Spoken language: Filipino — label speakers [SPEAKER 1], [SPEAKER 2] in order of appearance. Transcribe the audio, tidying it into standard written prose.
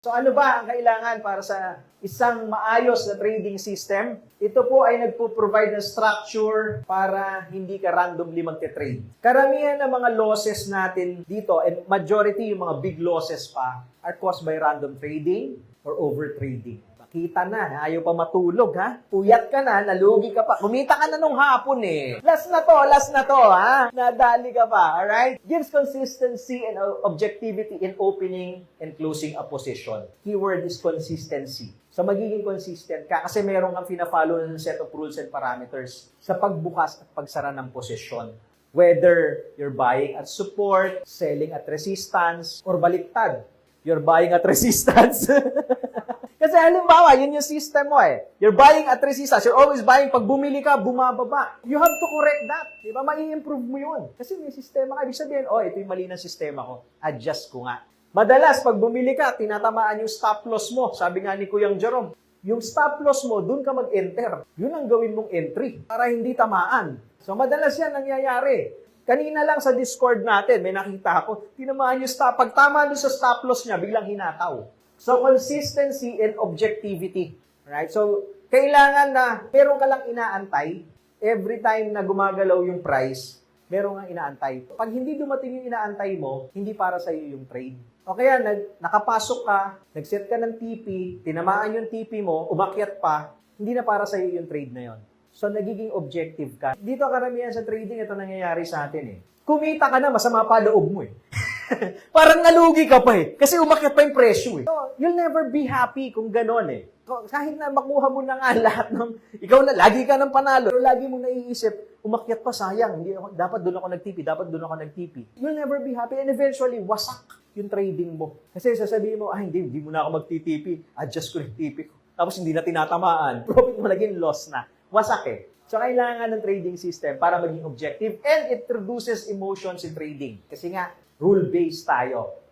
[SPEAKER 1] So ano ba ang kailangan para sa isang maayos na trading system? Ito po ay nagpo-provide ng structure para hindi ka randomly magte-trade. Karamihan ng mga losses natin dito, and majority yung mga big losses pa, are caused by random trading or over trading. Kita na, ayaw pa matulog, ha? Puyat ka na, nalugi ka pa. Kumita ka na nung hapon, eh. Last na to, ha? Nadali ka pa, alright? Gives consistency and objectivity in opening and closing a position. Keyword is consistency. So, magiging consistent ka kasi meron kang fina-follow ng set of rules and parameters sa pagbukas at pagsara ng posisyon. Whether you're buying at support, selling at resistance, or baliktad. You're buying at resistance. Kasi halimbawa, yun yung system mo eh. You're buying at resistance. You're always buying. Pag bumili ka, bumababa. You have to correct that. Diba? Mai-improve mo yun. Kasi may sistema ka. Ibig sabihin, ito yung mali ng sistema ko. Adjust ko nga. Madalas, pag bumili ka, tinatamaan yung stop loss mo. Sabi nga ni Kuyang Jerome, yung stop loss mo, dun ka mag-enter. Yun ang gawin mong entry para hindi tamaan. So, madalas yan nangyayari. Kanina lang sa Discord natin, may nakita ako, tinamaan yung stop. Pag tama doon sa stop loss niya, biglang hinataw. So, consistency and objectivity. Alright? So, kailangan na meron ka lang inaantay. Every time na gumagalaw yung price, meron kang inaantay. Pag hindi dumating yung inaantay mo, hindi para sa iyo yung trade. O kaya, nakapasok ka, nag-set ka ng TP, tinamaan yung TP mo, umakyat pa, hindi na para sa iyo yung trade na yon. So, nagiging objective ka. Dito karamihan sa trading, ito nangyayari sa atin eh. Kumita ka na, masama pa loob mo eh. Parang nalugi ka pa eh. Kasi umakyat pa yung presyo eh. So, you'll never be happy kung ganon eh. Kahit na makuha mo na nga lahat ng... Ikaw na, lagi ka ng panalo. Pero lagi mo naiisip, umakyat pa, sayang. Dapat doon ako nag-TP. You'll never be happy. And eventually, wasak yung trading mo. Kasi sasabihin mo, hindi mo na ako mag-TP. Adjust ko yung TP ko. Tapos hindi na tinatamaan. Profit mo naging loss na. Wasak eh. So, kailangan ng trading system para maging objective and it reduces emotions in trading. Kasi nga, rule-based tayo.